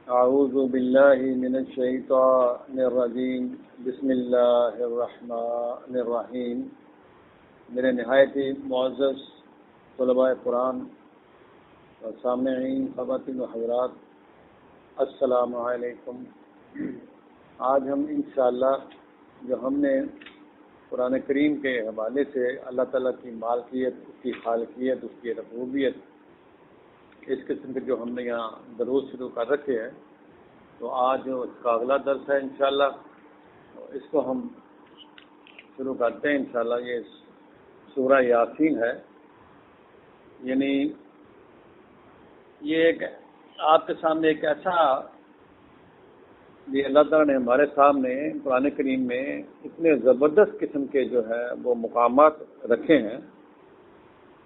اعوذ باللہ من الشیطان الرجیم بسم اللہ الرحمن الرحیم۔ میرے نہایت ہی معزز طلباء قرآن و سامعین، خواتین و حضرات، السلام علیکم۔ آج ہم انشاءاللہ جو ہم نے قرآن کریم کے حوالے سے اللہ تعالیٰ کی مالکیت، اس کی خالقیت، اس کی ربوبیت، اس قسم کے جو ہم نے یہاں دروس شروع کر رکھے ہیں، تو آج اس کا اگلا درس ہے انشاءاللہ۔ اس کو ہم شروع کرتے ہیں انشاءاللہ۔ یہ سورہ یاسین ہے، یعنی یہ ایک آپ کے سامنے ایک ایسا، یہ اللہ تعالیٰ نے ہمارے سامنے قرآن کریم میں اتنے زبردست قسم کے جو ہے وہ مقامات رکھے ہیں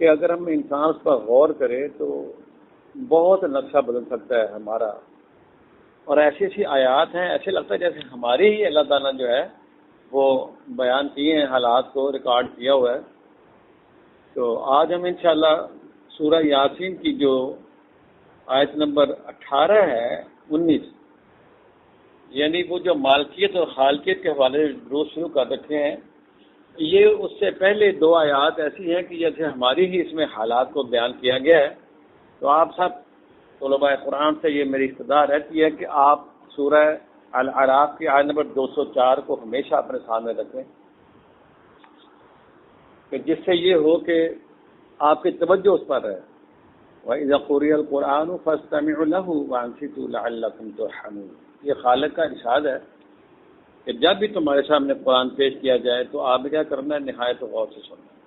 کہ اگر ہم انسان اس پر غور کرے تو بہت نقشہ بدل سکتا ہے ہمارا۔ اور ایسی ایسی آیات ہیں، ایسے لگتا ہے جیسے ہماری ہی اللہ تعالیٰ جو ہے وہ بیان کیے ہیں، حالات کو ریکارڈ کیا ہوا ہے۔ تو آج ہم انشاءاللہ سورہ یاسین کی جو آیت نمبر 18 ہے 19، یعنی وہ جو مالکیت اور خالقیت کے حوالے سے دروس شروع کر رکھے ہیں، یہ اس سے پہلے دو آیات ایسی ہیں کہ جیسے ہماری ہی اس میں حالات کو بیان کیا گیا ہے۔ تو آپ سب طلباء قرآن سے یہ میری استدعا رہتی ہے کہ آپ سورہ الاعراف کی آیت نمبر 204 کو ہمیشہ اپنے سامنے رکھیں، کہ جس سے یہ ہو کہ آپ کی توجہ اس پر رہے۔ وَإِذَا قُرِئَ الْقُرْآنُ فَاسْتَمِعُوا لَهُ وَأَنصِتُوا لَعَلَّكُمْ تُرْحَمُونَ۔ یہ خالق کا ارشاد ہے کہ جب بھی تمہارے سامنے قرآن پیش کیا جائے تو آپ کیا کرنا ہے؟ نہایت غور سے سننا ہے،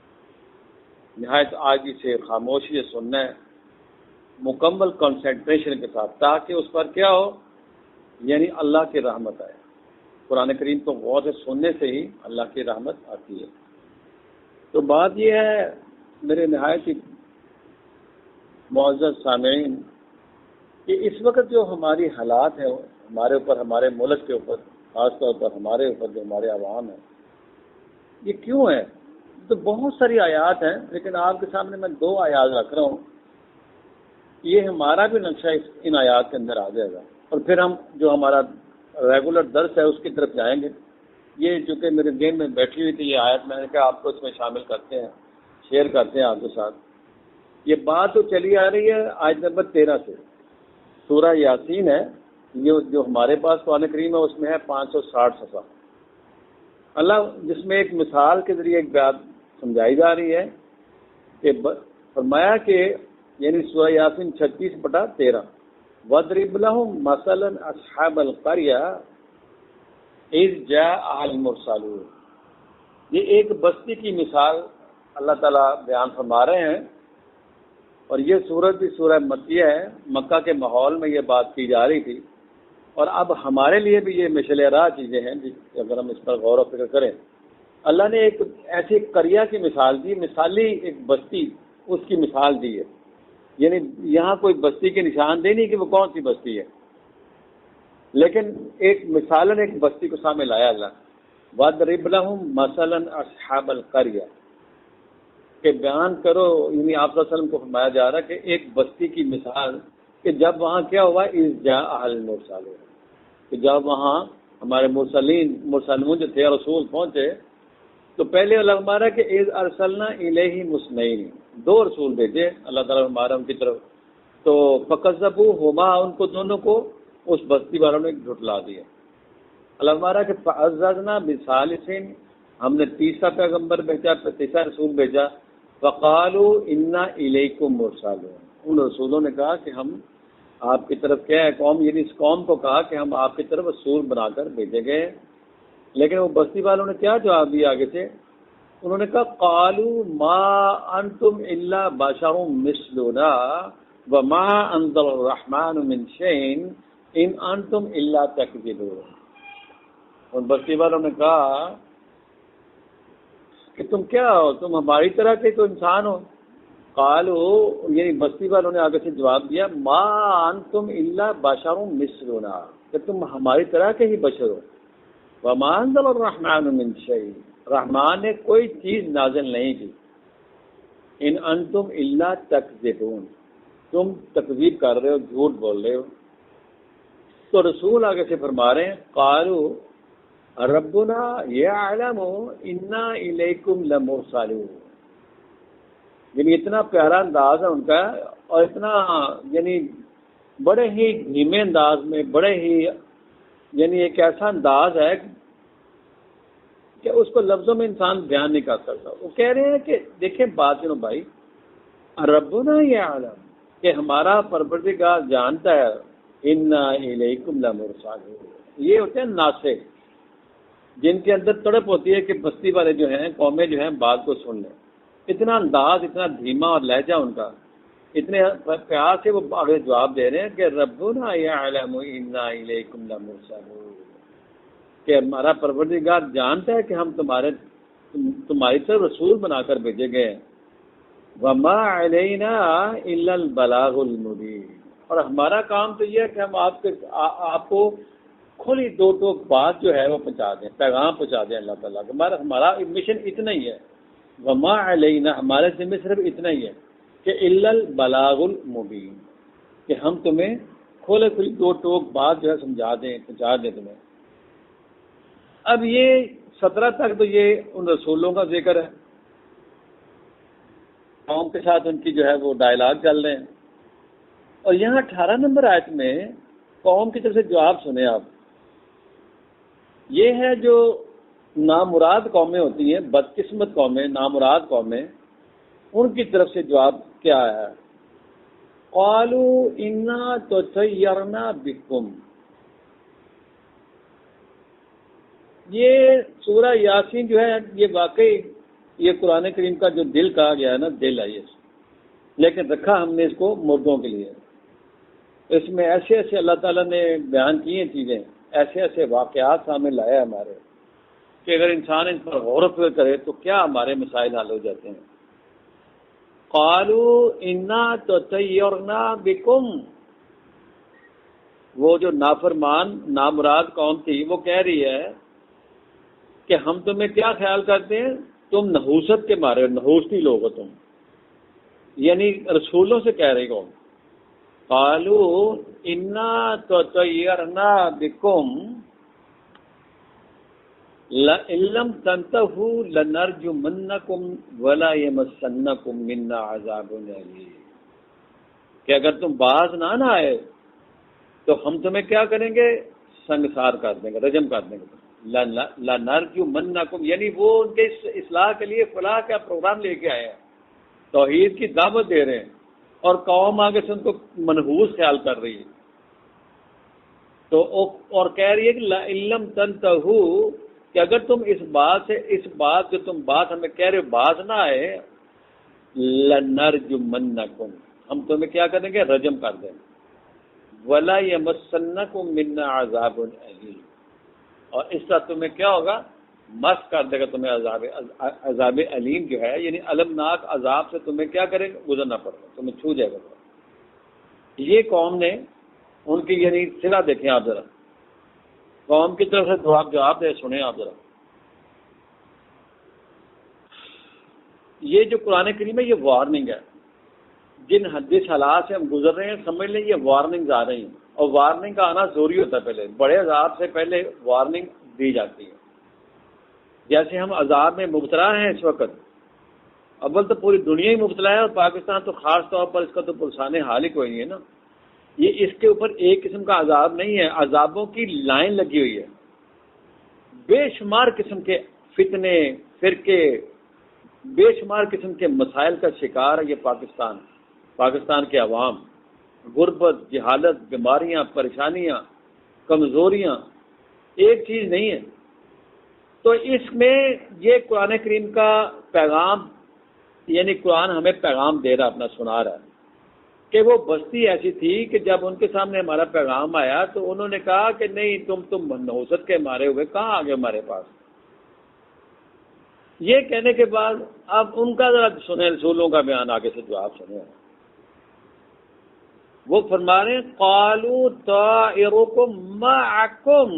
نہایت عاجزی سے، خاموشی سے سننا ہے، مکمل کنسنٹریشن کے ساتھ، تاکہ اس پر کیا ہو؟ یعنی اللہ کی رحمت آئے۔ قرآن کریم کو غور سے سننے سے ہی اللہ کی رحمت آتی ہے۔ تو بات یہ ہے میرے نہایت ہی معزز سامعین کہ اس وقت جو ہماری حالات ہیں ہمارے اوپر، ہمارے ملک کے اوپر، خاص طور پر ہمارے اوپر جو ہمارے عوام ہیں، یہ کیوں ہے؟ تو بہت ساری آیات ہیں، لیکن آپ کے سامنے میں دو آیات رکھ رہا ہوں۔ یہ ہمارا بھی نقشہ ان آیات کے اندر آ جائے گا، اور پھر ہم جو ہمارا ریگولر درس ہے اس کی طرف جائیں گے۔ یہ چونکہ میرے ذہن میں بیٹھی ہوئی تھی یہ آیت، میں نے کہا آپ کو اس میں شامل کرتے ہیں، شیئر کرتے ہیں آپ کے ساتھ۔ یہ بات تو چلی آ رہی ہے آیت نمبر 13 سے، سورہ یاسین ہے یہ جو ہمارے پاس قرآن کریم ہے، اس میں ہے 560 صفحہ۔ اللہ جس میں ایک مثال کے ذریعے ایک بات سمجھائی جا رہی ہے کہ فرمایا کہ یعنی سورہ یاسین 36/13، وَاضْرِبْ لَهُم مَثَلًا أَصْحَابَ الْقَرْيَةِ إِذْ جَاءَهَا الْمُرْسَلُونَ۔ یہ ایک بستی کی مثال اللہ تعالیٰ بیان فرما رہے ہیں، اور یہ سورت بھی سورہ مکیہ ہے، مکہ کے ماحول میں یہ بات کی جا رہی تھی، اور اب ہمارے لیے بھی یہ مشعل راہ چیزیں ہیں اگر ہم اس پر غور و فکر کریں۔ اللہ نے ایک ایسی قریہ کی مثال دی، مثالی ایک بستی، اس کی مثال دی ہے، یعنی یہاں کوئی بستی کی نشاندہی نہیں کہ وہ کون سی بستی ہے، لیکن ایک مثالاً ایک بستی کو سامنے لایا اللہ۔ وَاضْرِبْ لَهُم مَثَلًا أَصْحَابَ الْقَرْيَةِ، کہ بیان کرو، یعنی آپ صلی اللہ علیہ وسلم کو فرمایا جا رہا ہے کہ ایک بستی کی مثال کہ جب وہاں کیا ہوا، اذ جاء المرسلون، کہ جب وہاں ہمارے مرسلون جو تھے رسول پہنچے، تو پہلے اللہ ہمارا کہ اذ ارسلنا الیہم اثنین، دو رسول بھیجے اللہ تعالیٰ ہمارا ان کی طرف، تو فکذبوہما، ان کو دونوں کو اس بستی والوں نے جھٹلا دیا۔ اللہ ہمارا کہ فعززنا بثالث، ہم نے تیسرا پیغمبر بھیجا، تیسرا رسول بھیجا، فقالوا انا الیکم مرسلون، ان رسولوں نے کہا کہ ہم آپ کی طرف کیا ہے، قوم یعنی اس قوم کو کہا کہ ہم آپ کی طرف رسول بنا کر بھیجے گئے۔ لیکن وہ بستی والوں نے کیا جواب دیا آگے سے؟ انہوں نے کہا قالوا ما انتم الا بشر مثلنا وما انزل الرحمن من شيء ان انتم الا تكذبون۔ ان بستی والوں نے کہا کہ تم کیا ہو، تم ہماری طرح کے تو انسان ہو۔ قالوا، یعنی بستی والوں نے آگے سے جواب دیا ما انتم الا بشر مثلنا، کہ تم ہماری طرح کے ہی بشر ہو۔ وما انزل الرحمن من شيء، رحمان نے کوئی چیز نازل نہیں کی۔ ان انتم الا تکذبون، تم تکذیب کر رہے ہو، جھوٹ بول رہے ہو۔ تو رسول آگے سے فرما رہے ہیں قالوا ربنا یعلم انا الیکم لمرسلون، یعنی اتنا پیارا انداز ہے ان کا، اور اتنا یعنی بڑے ہی دھیمے انداز میں، بڑے ہی یعنی ایک ایسا انداز ہے کہ اس کو لفظوں میں انسان بیان نہیں کر سکتا۔ وہ کہہ رہے ہیں کہ دیکھیں بات سنو بھائی، ربنا یعلم کہ ہمارا پروردگار جانتا ہے، انا الیکم لمرسلون، یہ ہوتے ہیں ناسخ جن کے اندر تڑپ ہوتی ہے کہ بستی والے جو ہیں، قومیں جو ہیں بات کو سن لیں۔ اتنا انداز، اتنا دھیما اور لہجہ ان کا، اتنے پیار سے وہ آگے جواب دے رہے ہیں کہ ربنا یعلم انا الیکم لمرسلون، کہ ہمارا پروردگار جانتا ہے کہ ہم تمہاری طرف رسول بنا کر بھیجے گئے ہیں، وما علینا الا البلاغ المبین، اور ہمارا کام تو یہ ہے کہ ہم آپ کو کھلی دو ٹوک بات جو ہے وہ پہنچا دیں، پیغام پہنچا دیں اللہ تعالیٰ کا۔ ہمارا مشن اتنا ہی ہے، وما علینا، ہمارے ذمہ صرف اتنا ہی ہے کہ الا البلاغ المبین، کہ ہم تمہیں کھلی دو ٹوک بات جو ہے سمجھا دیں، پہنچا دیں تمہیں۔ اب یہ 17 تک تو یہ ان رسولوں کا ذکر ہے، قوم کے ساتھ ان کی جو ہے وہ ڈائلاگ چل رہے ہیں، اور یہاں 18 نمبر آیت میں قوم کی طرف سے جواب سنیں آپ۔ یہ ہے جو نامراد قومیں ہوتی ہیں، بدقسمت قومیں، نامراد قومیں، ان کی طرف سے جواب کیا ہے؟ قالوا انا تطیرنا بکم، یہ سورہ یاسین جو ہے یہ واقعی یہ قرآن کریم کا جو دل کہا گیا ہے نا، دل ہے یہ، لیکن رکھا ہم نے اس کو مردوں کے لیے۔ اس میں ایسے ایسے اللہ تعالیٰ نے بیان کی ہیں چیزیں، ایسے ایسے واقعات سامنے لائے ہمارے، کہ اگر انسان ان پر غور و فکر کرے تو کیا ہمارے مسائل حل ہو جاتے ہیں۔ قالوا انا تطیرنا بکم، وہ جو نافرمان نامراد قوم تھی وہ کہہ رہی ہے کہ ہم تمہیں کیا خیال کرتے ہیں، تم نحوست کے مارے، نحوستی لوگ ہو تم، یعنی رسولوں سے کہہ رہی قوم۔ قالوا انا تطیرنا بکم لئن لم تنتهوا لنرجمنکم ولا یمسنکم منا عذاب الیم، کہ اگر تم باز نہ آئے تو ہم تمہیں کیا کریں گے، سنگسار کر دیں گے، رجم کر دیں گے۔ لنرجمنکم یعنی وہ ان کے اصلاح کے لیے فلاح کا پروگرام لے کے آئے ہیں، توحید کی دعوت دے رہے ہیں، اور قوم آگے سے ان کو منحوس خیال کر رہی ہے، تو اور کہہ رہی ہے کہ لئن لم تنتهوا، کہ اگر تم اس بات جو تم بات ہمیں کہہ رہے ہو باز نہ آئے، لنرجمنکم، ہم تمہیں کیا کریں گے، رجم کر دیں گے، ولا یمسنکم منا عذاب الیم، اور اس طرح تمہیں کیا ہوگا، مس کر دے گا تمہیں عذاب علیم جو ہے، یعنی المناک عذاب سے تمہیں کیا کرے گا، گزرنا پڑے گا، تمہیں چھو جائے گا۔ یہ قوم نے ان کی یعنی صلہ دیکھیں آپ ذرا، قوم کی طرف سے جواب دے سنیں آپ ذرا۔ یہ جو قرآن کریم ہے یہ وارننگ ہے، جس حالات سے ہم گزر رہے ہیں سمجھ لیں یہ وارننگ آ رہی ہیں، اور وارننگ کا آنا ضروری ہوتا ہے، پہلے بڑے عذاب سے پہلے وارننگ دی جاتی ہے۔ جیسے ہم عذاب میں مبتلا ہیں اس وقت، اول تو پوری دنیا ہی مبتلا ہے، اور پاکستان تو خاص طور پر اس کا تو پرسان حال ہی کوئی نہیں ہے نا۔ یہ اس کے اوپر ایک قسم کا عذاب نہیں ہے، عذابوں کی لائن لگی ہوئی ہے، بے شمار قسم کے فتنے، فرقے، بے شمار قسم کے مسائل کا شکار ہے یہ پاکستان کے عوام، غربت، جہالت، بیماریاں، پریشانیاں، کمزوریاں، ایک چیز نہیں ہے۔ تو اس میں یہ قرآن کریم کا پیغام، یعنی قرآن ہمیں پیغام دے رہا، اپنا سنا رہا ہے کہ وہ بستی ایسی تھی کہ جب ان کے سامنے ہمارا پیغام آیا تو انہوں نے کہا کہ نہیں، تم نحوست کے مارے ہوئے کہاں آگے ہمارے پاس۔ یہ کہنے کے بعد اب ان کا ذرا سنیں، رسولوں کا بیان آگے سے جواب سنیں۔ وہ فرما رہے ہیں قالوا طائرکم معکم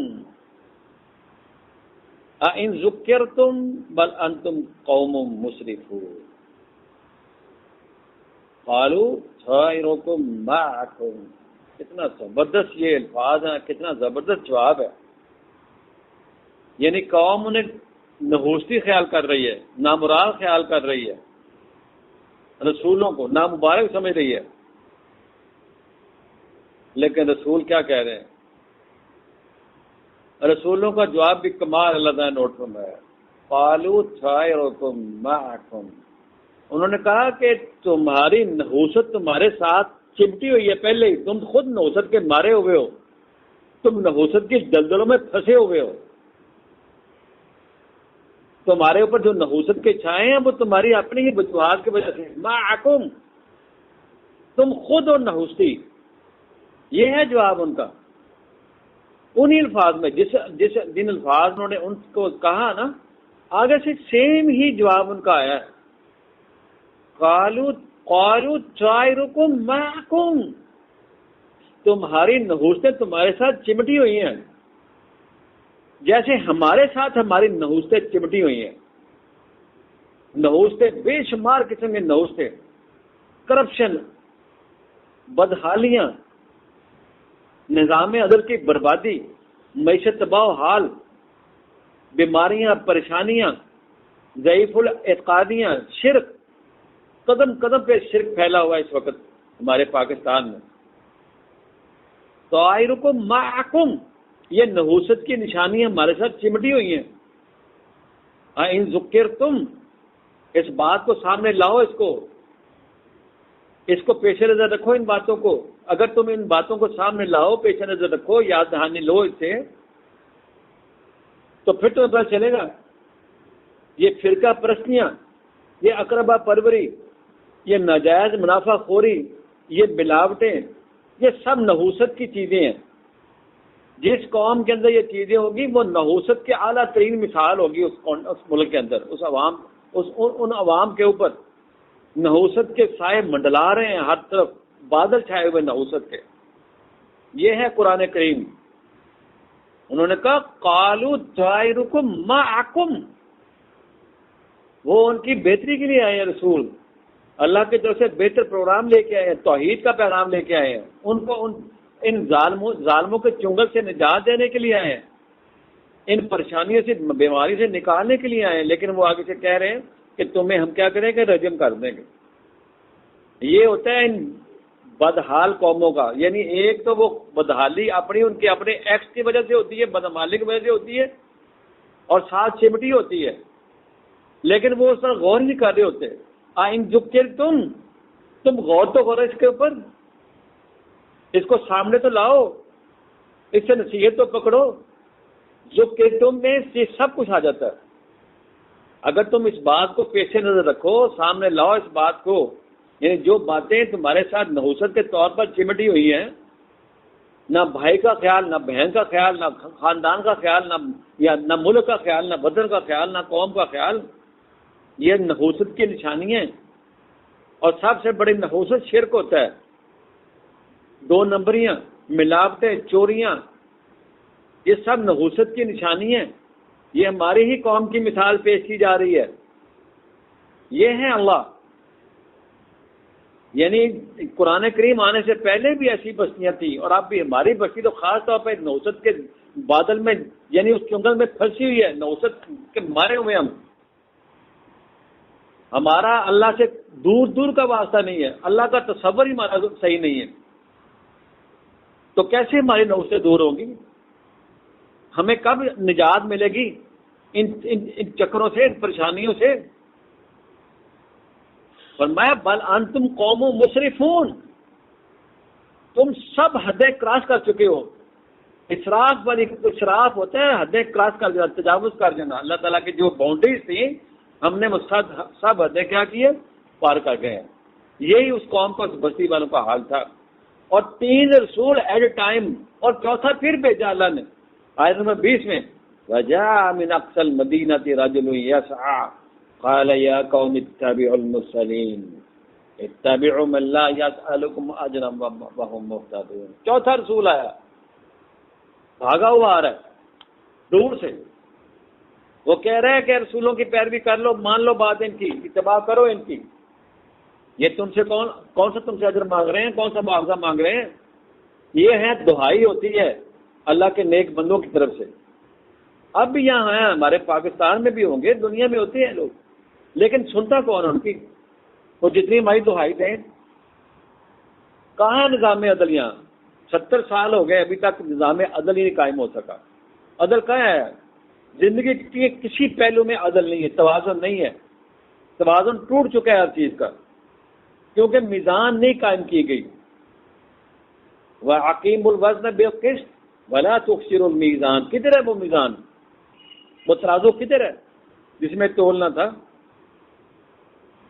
ان ذکرتم بل انتم قوم مسرفون، قالوا طائرکم معکم، کتنا زبردست یہ الفاظ ہیں، کتنا زبردست جواب ہے. یعنی قوم انہیں نحوستی خیال کر رہی ہے، نامراد خیال کر رہی ہے، رسولوں کو نامبارک سمجھ رہی ہے. لیکن رسول کیا کہہ رہے ہیں؟ رسولوں کا جواب بھی کمال اللہ تعالیٰ نے نوٹ فرمایا. قالوا طائرکم معکم، انہوں نے کہا کہ تمہاری نحوست تمہارے ساتھ چمٹی ہوئی ہے. پہلے ہی تم خود نحوست کے مارے ہوئے ہو، تم نحوست کی دلدلوں میں پھنسے ہوئے ہو. تمہارے اوپر جو نحوست کے چھائے ہیں وہ تمہاری اپنی ہی وجوہات کی وجہ سے. معکم، تم خود اور نحوستی. یہ ہے جواب ان کا انہی الفاظ میں جن الفاظ انہوں نے ان کو کہا نا، آگے سے سیم ہی جواب ان کا آیا ہے. قالوا طائرکم معکم، تمہاری نحوستیں تمہارے ساتھ چمٹی ہوئی ہیں جیسے ہمارے ساتھ ہماری نحوستیں چمٹی ہوئی ہیں. نحوستیں بے شمار قسم کی نحوستیں، کرپشن، بدحالیاں، نظام عدل کی بربادی، معیشت تباہ و حال، بیماریاں، پریشانیاں، ضعیف الاعتقادیاں، شرک، قدم قدم پہ شرک پھیلا ہوا ہے اس وقت ہمارے پاکستان میں. طائرکم معکم، یہ نحوست کی نشانیاں ہمارے ساتھ چمٹی ہوئی ہیں. ان ذکرتم، اس بات کو سامنے لاؤ، اس کو پیش نظر رکھو. ان باتوں کو اگر تم ان باتوں کو سامنے لاؤ، پیش نظر رکھو، یاد دہانی لو اس سے، تو پھر تمہیں پتہ چلے گا یہ فرقہ پرستیاں، یہ اقربا پروری، یہ ناجائز منافع خوری، یہ ملاوٹیں، یہ سب نحوست کی چیزیں ہیں. جس قوم کے اندر یہ چیزیں ہوگی وہ نحوست کے اعلیٰ ترین مثال ہوگی اس ملک کے اندر. ان عوام کے اوپر نحوست کے سائے منڈلا رہے ہیں، ہر طرف بادل چھائے ہوئے نحوست کے. یہ ہے قرآن کریم. انہوں نے کہا قالوا طائرکم معکم، وہ ان کی بہتری کے لیے آئے ہیں. رسول اللہ کی طرف سے بہتر پروگرام لے کے آئے ہیں، توحید کا پیغام لے کے آئے ہیں. ان کو ان ظالموں کے چنگل سے نجات دینے کے لیے آئے ہیں، ان پریشانیوں سے، بیماری سے نکالنے کے لیے آئے ہیں. لیکن وہ آگے سے کہہ رہے ہیں کہ تمہیں ہم کیا کریں گے؟ رجم کر دیں گے. یہ ہوتا ہے ان بدحال قوموں کا. یعنی ایک تو وہ بدحالی ان کے اپنے ایکس کی وجہ سے ہوتی ہے، بدعمالی کی وجہ سے ہوتی ہے، اور ساتھ چمٹی ہوتی ہے، لیکن وہ اس پر غور نہیں کر رہے ہوتے. آئین تم غور تو کرو اس کے اوپر، اس کو سامنے تو لاؤ، اس سے نصیحت تو پکڑو. تم میں یہ سب کچھ آ جاتا ہے اگر تم اس بات کو پیش نظر رکھو، سامنے لاؤ اس بات کو. یعنی جو باتیں تمہارے ساتھ نحوست کے طور پر چمٹی ہوئی ہیں، نہ بھائی کا خیال، نہ بہن کا خیال، نہ خاندان کا خیال، نہ ملک کا خیال، نہ وطن کا خیال، نہ قوم کا خیال، یہ نحوست کی نشانیاں ہیں. اور سب سے بڑی نحوست شرک ہوتا ہے. 2 نمبریاں، ملاوٹیں، چوریاں، یہ سب نحوست کی نشانی ہیں. یہ ہماری ہی قوم کی مثال پیش کی جا رہی ہے. یہ ہے اللہ. یعنی قرآن کریم آنے سے پہلے بھی ایسی بستیاں تھیں، اور اب بھی ہماری بستی تو خاص طور پہ نحوست کے بادل میں، یعنی اس چنگل میں پھنسی ہوئی ہے. نحوست کے مارے ہوئے ہمارا اللہ سے دور دور کا واسطہ نہیں ہے، اللہ کا تصور ہی ہمارا صحیح نہیں ہے. تو کیسے ہماری نحوستیں دور ہوں گی؟ ہمیں کب نجات ملے گی ان چکروں سے، ان پریشانیوں سے؟ فرمایا بل انتم قوم مسرفون، تم سب حدیں کراس کر چکے ہو. اسراف ہوتا ہے حدیں کراس کر جانا، تجاوز کر جانا. اللہ تعالیٰ کی جو باؤنڈریز تھیں ہم نے سب حدیں کیا کیے؟ پار کر گئے. یہی اس قوم کا، اس بستی والوں کا حال تھا. اور 3 رسول ایٹ اے ٹائم، اور چوتھا پھر بھیجا اللہ نے آیت نمبر 20 میں، وَجَاءَ مِنْ أَقْصَى الْمَدِينَةِ رَجُلٌ يَسْعَىٰ قَالَ يَا قَوْمِ اتَّبِعُوا الْمُرْسَلِينَ اتَّبِعُوا مَن لَّا يَسْأَلُكُمْ أَجْرًا وَهُم مُّهْتَدُونَ. چوتھا رسول آیا، بھاگا ہوا آ رہا ہے دور سے. وہ کہہ رہے ہیں کہ رسولوں کی پیروی کر لو، مان لو بات ان کی، اتباع کرو ان کی. یہ تم سے کون سا تم سے اجر مانگ رہے ہیں، کون سا معاوضہ مانگ رہے ہیں؟ یہ ہے دہائی ہوتی ہے اللہ کے نیک بندوں کی طرف سے. اب بھی یہاں ہیں، ہمارے پاکستان میں بھی ہوں گے، دنیا میں ہوتے ہیں لوگ، لیکن سنتا کون ان کی؟ وہ جتنی ہماری دہائی دیں. کہاں ہے نظام عدل؟ یہاں 70 سال ہو گئے ابھی تک نظام عدل ہی نہیں قائم ہو سکا. عدل کہاں ہے؟ زندگی کے کسی پہلو میں عدل نہیں ہے، توازن نہیں ہے. توازن ٹوٹ چکا ہے ہر چیز کا، کیونکہ میزان نہیں قائم کی گئی. وَأَقِیمُوا الْوَزْنَ بِالْقِسْطِ وَلَا تُخْسِرُوا الْمِیزَان. کدھر ہے وہ میزان؟ وہ ترازو کدھر ہے جس میں تولنا تھا؟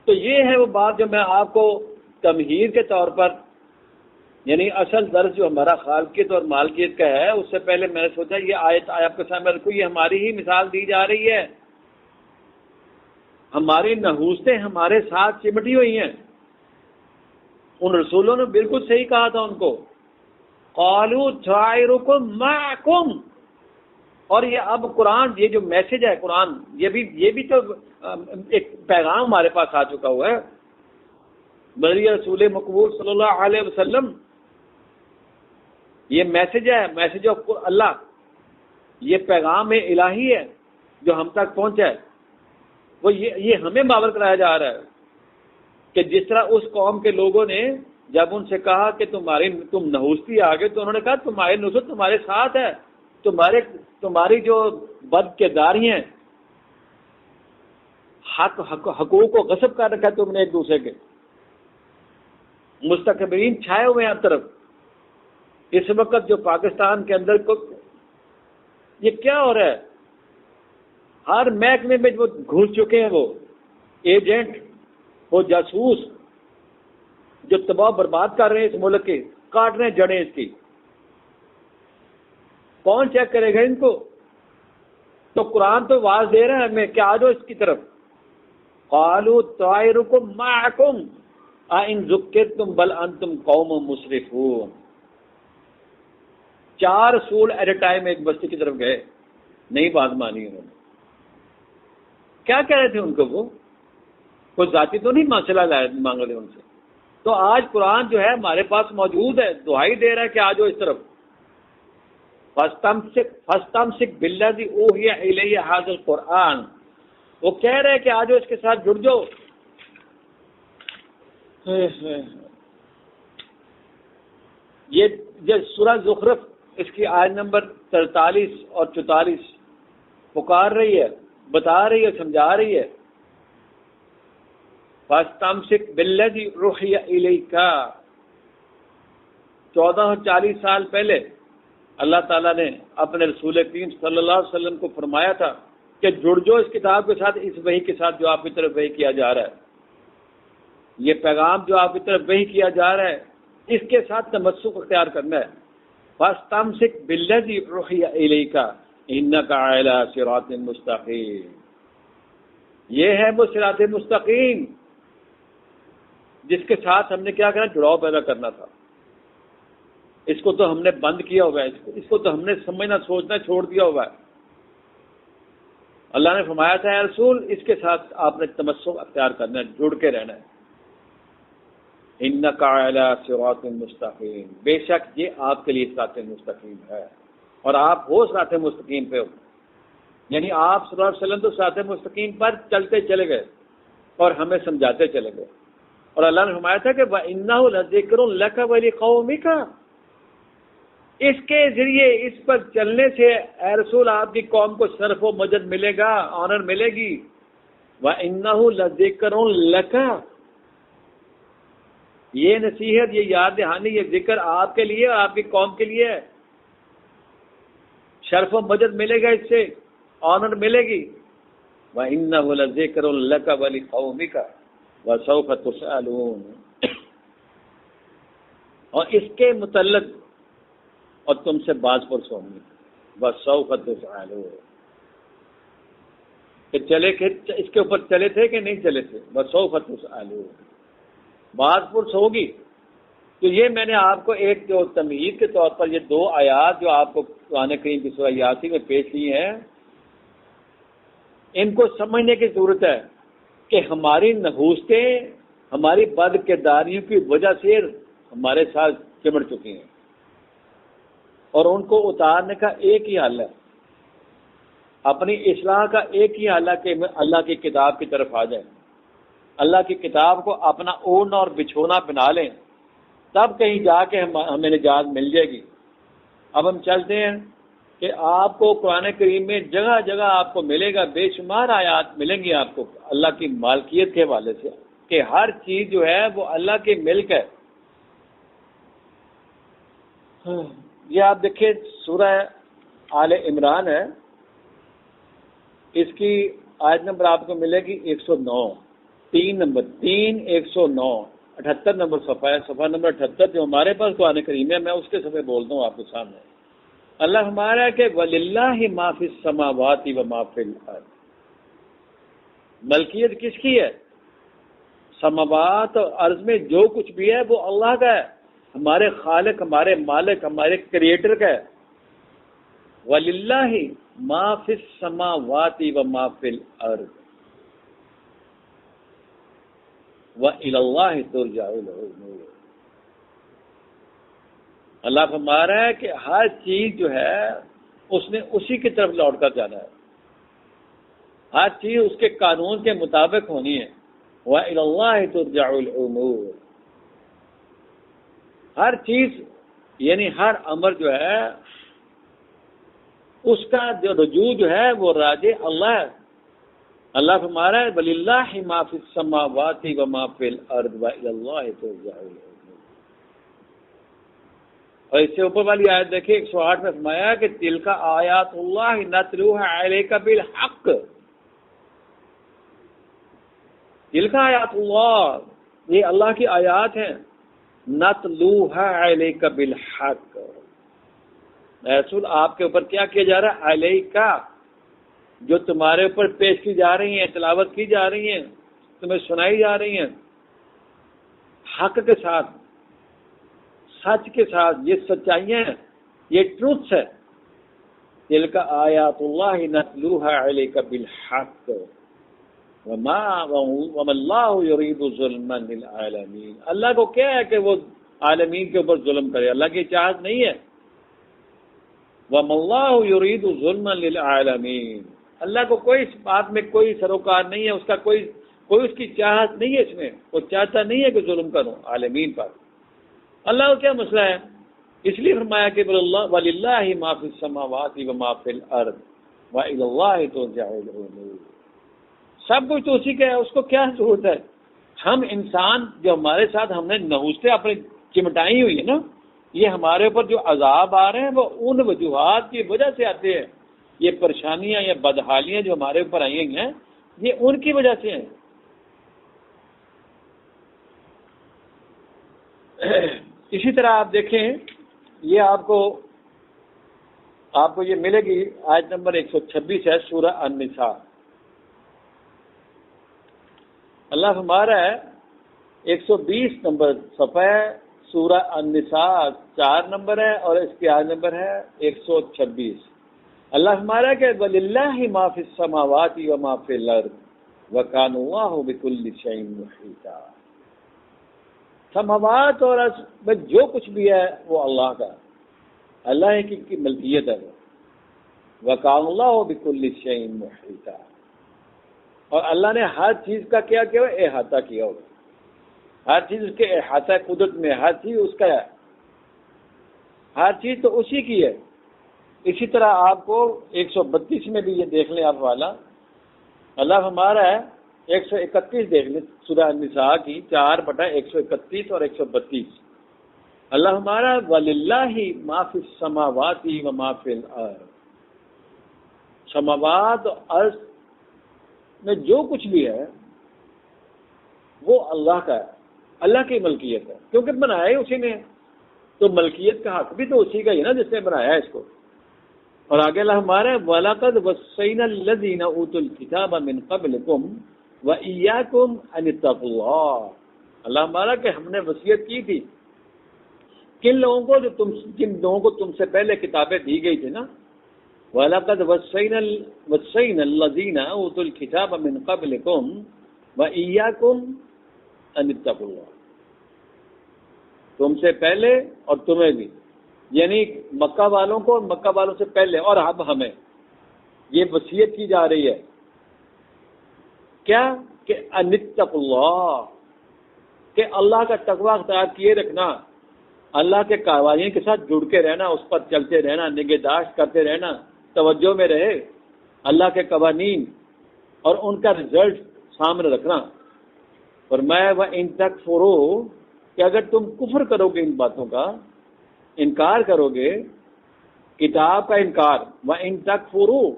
تو یہ ہے وہ بات جو میں آپ کو تمہید کے طور پر، یعنی اصل درس جو ہمارا خالقیت اور مالکیت کا ہے، اس سے پہلے میں نے سوچا یہ آیت آپ کے سامنے رکھوں. یہ ہماری ہی مثال دی جا رہی ہے. ہماری نحوستیں ہمارے ساتھ چمٹی ہوئی ہیں. ان رسولوں نے بالکل صحیح کہا تھا ان کو، قالوا طائرکم معکم. اور یہ اب قرآن، یہ جو میسج ہے قرآن، یہ بھی تو ایک پیغام ہمارے پاس آ چکا ہوا ہے. بری رسول مقبول صلی اللہ علیہ وسلم، یہ میسج ہے، میسج آف اللہ. یہ پیغام الہی ہے جو ہم تک پہنچا ہے. وہ یہ ہمیں باور کرایا جا رہا ہے کہ جس طرح اس قوم کے لوگوں نے جب ان سے کہا کہ تم نحوستی آ گئے، تو انہوں نے کہا تمہاری نصرت تمہارے ساتھ ہے. تمہاری جو بد کرداری ہیں، حقوق کو غصب کر رکھا ہے تم نے ایک دوسرے کے. مستکبرین چھائے ہوئے ہیں ہر طرف. اس وقت جو پاکستان کے اندر یہ کیا ہو رہا ہے؟ ہر محکمے میں وہ گھس چکے ہیں، وہ ایجنٹ، وہ جاسوس جو تباہ برباد کر رہے ہیں اس ملک کے، کاٹ رہے ہیں جڑیں اس کی. کون چیک کرے گا ان کو؟ تو قرآن تو واضح دے رہا ہے ہمیں کہ آ جاؤ اس کی طرف. قالوا طائرکم معکم ان ذکرتم بل انتم قوم مسرفون. 4 رسول ایٹ اے ٹائم ایک بستی کی طرف گئے، نہیں بات مانی انہوں نے. کیا کہہ رہے تھے ان کو؟ وہ کوئی ذاتی تو نہیں مسئلہ مانگ رہے ان سے. تو آج قرآن جو ہے ہمارے پاس موجود ہے، دعائی دے رہا ہے کہ آ جاؤ اس طرف. فَاسْتَمْسِكْ بِالَّذِي أُوحِيَ إِلَيَّ هَٰذَا الْقُرْآنَ. وہ کہہ رہے کہ آ جاؤ اس کے ساتھ جڑ جاؤ. یہ سورہ زخرف اس کی آیت نمبر 43 اور 44 پکار رہی ہے، بتا رہی ہے، سمجھا رہی ہے. فَاسْتَمْسِكْ بِالَّذِي أُوحِيَ إِلَيْكَ. 1440 سال پہلے اللہ تعالیٰ نے اپنے رسول کریم صلی اللہ علیہ وسلم کو فرمایا تھا کہ جڑ جاؤ اس کتاب کے ساتھ، اس وحی کے ساتھ جو آپ کی طرف وحی کیا جا رہا ہے. یہ پیغام جو آپ کی طرف وحی کیا جا رہا ہے، اس کے ساتھ تمسک اختیار کرنا ہے. فَاسْتَمْسِكْ بِالَّذِي أُوحِيَ إِلَيْكَ إِنَّكَ عَلَىٰ صِرَاطٍ مُسْتَقِيمٍ. یہ ہے وہ صراط مستقیم جس کے ساتھ ہم نے کیا کرنا؟ جڑاؤ پیدا کرنا تھا. اس کو تو ہم نے بند کیا ہوا ہے، اس کو تو ہم نے سمجھنا سوچنا چھوڑ دیا ہوا ہے. اللہ نے فرمایا تھا اے رسول اس کے ساتھ آپ نے تمسک اختیار کرنا ہے، جڑ کے رہنا ہے. انک علی صراط مستقیم. بے شک یہ آپ کے لیے صراط مستقیم ہے، اور آپ ہو صراط مستقیم پہ ہو. یعنی آپ صلی اللہ علیہ وسلم تو صراط مستقیم پر چلتے چلے گئے اور ہمیں سمجھاتے چلے گئے. اور اللہ نے فرمایا تھا کہ وَإِنَّهُ لَذِكْرٌ لَكَ وَلِقَوْمِكَ. اس کے ذریعے، اس پر چلنے سے اے رسول آپ کی قوم کو شرف و مجد ملے گا، آنر ملے گی. وَإِنَّهُ لَذِكْرٌ لَكَ. یہ نصیحت، یہ یاد دہانی، یہ ذکر آپ کے لیے اور آپ کی قوم کے لیے ہے. شرف و مجد ملے گا، اس سے آنر ملے گی. وَإِنَّهُ لَذِكْرٌ لَكَ وَلِقَوْمِكَ وَسَوْفَ تُسْأَلُونَ. اور اس کے متعلق اور تم سے باز پرس ہوں گے. وَسَوْفَ تُسْأَلُونَ. کہ چلے کہ اس کے اوپر چلے تھے کہ نہیں چلے تھے. وَسَوْفَ تُسْأَلُونَ. باز پرس ہوگی. تو یہ میں نے آپ کو ایک جو تمہید کے طور پر یہ 2 آیات جو آپ کو قرآن کریم کی سورہ یاسین میں پیش کی ہیں، ان کو سمجھنے کی ضرورت ہے کہ ہماری نحوستیں ہماری بد کرداریوں کی وجہ سے ہمارے ساتھ چمٹ چکی ہیں. اور ان کو اتارنے کا ایک ہی حل ہے، اپنی اصلاح کا ایک ہی حل ہے کہ اللہ کی کتاب کی طرف آ جائیں، اللہ کی کتاب کو اپنا اوڑھنا اور بچھونا بنا لیں، تب کہیں جا کے ہمیں نجات مل جائے گی۔ اب ہم چلتے ہیں کہ آپ کو قرآن کریم میں جگہ جگہ آپ کو ملے گا، بے شمار آیات ملیں گی آپ کو اللہ کی مالکیت کے حوالے سے کہ ہر چیز جو ہے وہ اللہ کی ملک ہے۔ یہ آپ دیکھیں سورہ آل عمران ہے، اس کی آیت نمبر آپ کو ملے گی 109، 109 78 نمبر صفحہ ہے، صفحہ نمبر 78 جو ہمارے پاس قرآن کریم ہے، میں اس کے صفحے بولتا ہوں آپ کے سامنے۔ اللہ ہمارا ہے کہ وَلِلَّهِ مَا فِي السَّمَاوَاتِ وَمَا فِي الْأَرْضِ، ملکیت کس کی ہے؟ سماوات اور ارض میں جو کچھ بھی ہے وہ اللہ کا ہے، ہمارے خالق، ہمارے مالک، ہمارے کریٹر کا ہے۔ وَلِلَّهِ مَا فِي السَّمَاوَاتِ وَمَا فِي الْأَرْضِ وَإِلَى اللَّهِ تُرْجَعُ الْأُمُورُ۔ اللہ فرما رہا ہے کہ ہر چیز جو ہے اس نے اسی کی طرف لوٹ کر جانا ہے، ہر چیز اس کے قانون کے مطابق ہونی ہے۔ وَإِلَى اللَّهِ تُرْجَعُ الْأُمُورُ، ہر چیز یعنی ہر امر جو ہے اس کا جو رجوع جو ہے وہ راجع اللہ ہے۔ اللہ فرما رہا ہے وَلِلَّهِ مَا فِي السَّمَاوَاتِ وَمَا فِي الْأَرْضِ وَإِلَى اللَّهِ تُرْجَعُ الْأُمُورُ۔ اور اس سے اوپر والی آیت دیکھیں 108 میں فرمایا کہ تِلْکَ آیاتُ اللَّهِ نَتْلُوهَا عَلَيْكَ بِالْحَقِّ، تِلْکَ آیاتُ اللَّهِ، یہ اللہ کی آیات ہیں، نَتْلُوهَا عَلَيْكَ بِالْحَقِّ، رسول آپ کے اوپر کیا کیا جا رہا ہے؟ علیکا، جو تمہارے اوپر پیش کی جا رہی ہیں، تلاوت کی جا رہی ہیں، تمہیں سنائی جا رہی ہیں، حق کے ساتھ، سچ کے ساتھ، یہ سچائیاں ہیں، یہ ٹروتس ہے۔ تلک آیات اللہ نتلوها علیک بالحق وما اللہ یرید ظلما للعالمین، اللہ کو کیا ہے کہ وہ عالمین کے اوپر ظلم کرے، اللہ کی چاہت نہیں ہے۔ وَمَا اللَّهُ يُرِيدُ ظُلْمًا لِلْعَالَمِينَ، اللہ کو کوئی اس بات میں کوئی سروکار نہیں ہے، اس کا کوئی اس کی چاہت نہیں ہے، اس میں وہ چاہتا نہیں ہے کہ ظلم کروں عالمین پر۔ اللہ کو کیا مسئلہ ہے؟ اس لیے فرمایا کہ وَلِلَّهِ مَا فِي السَّمَاوَاتِ وَمَا فِي الْأَرْضِ وَإِلَى اللَّهِ تُرْجَعُ الْأُمُورُ، سب کچھ تو اسی کا ہے، اس کو کیا ضرورت ہے؟ ہم انسان جو ہمارے ساتھ ہم نے نحوستیں اپنی چمٹائی ہوئی ہے نا، یہ ہمارے اوپر جو عذاب آ رہے ہیں وہ ان وجوہات کی وجہ سے آتے ہیں، یہ پریشانیاں یا بدحالیاں جو ہمارے اوپر آئی ہیں یہ ان کی وجہ سے ہیں۔ اسی طرح آپ دیکھیں یہ آپ کو یہ ملے گی آیت نمبر 126 ہے سورہ النساء۔ اللہ ہمارا ہے 120 نمبر صفحہ سورہ النساء 4 نمبر ہے اور اس کی آیت نمبر ہے 126۔ اللہ ہمارا کہ وَلِلَّهِ مَا فِي السَّمَاوَاتِ وَمَا فِي الْأَرْضِ وَكَانَ اللَّهُ بِكُلِّ شَيْءٍ مُحِيطًا، سماوات اور ارض میں جو کچھ بھی ہے وہ اللہ کا، اللہ کی ملکیت ہے، وَكَانَ اللَّهُ بِكُلِّ شَيْءٍ مُحِيطًا، اور اللہ نے ہر چیز کا کیا کیا احاطہ کیا ہوگا، ہر چیز اس کے احاطہ قدرت میں، ہر چیز اس کا ہے، ہر چیز تو اسی کی ہے۔ اسی طرح آپ کو 132 میں بھی یہ دیکھ لیں آپ والا، اللہ ہمارا ہے 131 دیکھ لیں سورہ النساء کی 4/131 اور 132۔ اللہ ہمارا وَلِلَّهِ مَا فِي السَّمَاوَاتِ وَمَا فِي الْأَرْضِ، سماوات اور ارض میں جو کچھ بھی ہے وہ اللہ کا ہے، اللہ کی ملکیت ہے، کیونکہ بنایا ہی اسی نے، تو ملکیت کا حق بھی تو اسی کا ہی نا جس نے بنایا ہے اس کو۔ اور آگے اللہ ہمارا ہے وَلَقَدْ وَصَّيْنَا الَّذِينَ أُوتُوا الْكِتَابَ مِنْ قَبْلِكُمْ وَإِيَّاكُمْ أَنِ اتَّقُوا اللَّهَ، اللہ ہمارا کہ ہم نے وصیت کی تھی کن لوگوں کو جن لوگوں کو تم سے پہلے کتابیں دی گئی تھی نا، وَلَقَدْ وَصَّيْنَا الَّذِينَ أُوتُوا الْكِتَابَ مِنْ قَبْلِكُمْ وَإِيَّاكُمْ أَنِ اتَّقُوا اللَّهَ، تم سے پہلے اور تمہیں بھی، یعنی مکہ والوں کو اور مکہ والوں سے پہلے اور اب ہمیں یہ وصیت کی جا رہی ہے کیا کہ انتقوا اللہ، کہ اللہ کا تقوی اختیار کیے رکھنا، اللہ کے قوانین کے ساتھ جڑ کے رہنا، اس پر چلتے رہنا، نگہداشت کرتے رہنا، توجہ میں رہے اللہ کے قوانین اور ان کا رزلٹ سامنے رکھنا۔ فرمایا وَإِن تَكْفُرُوا، کہ اگر تم کفر کرو گے، ان باتوں کا انکار کرو گے، کتاب کا انکار، وَإِن تَكْفُرُوا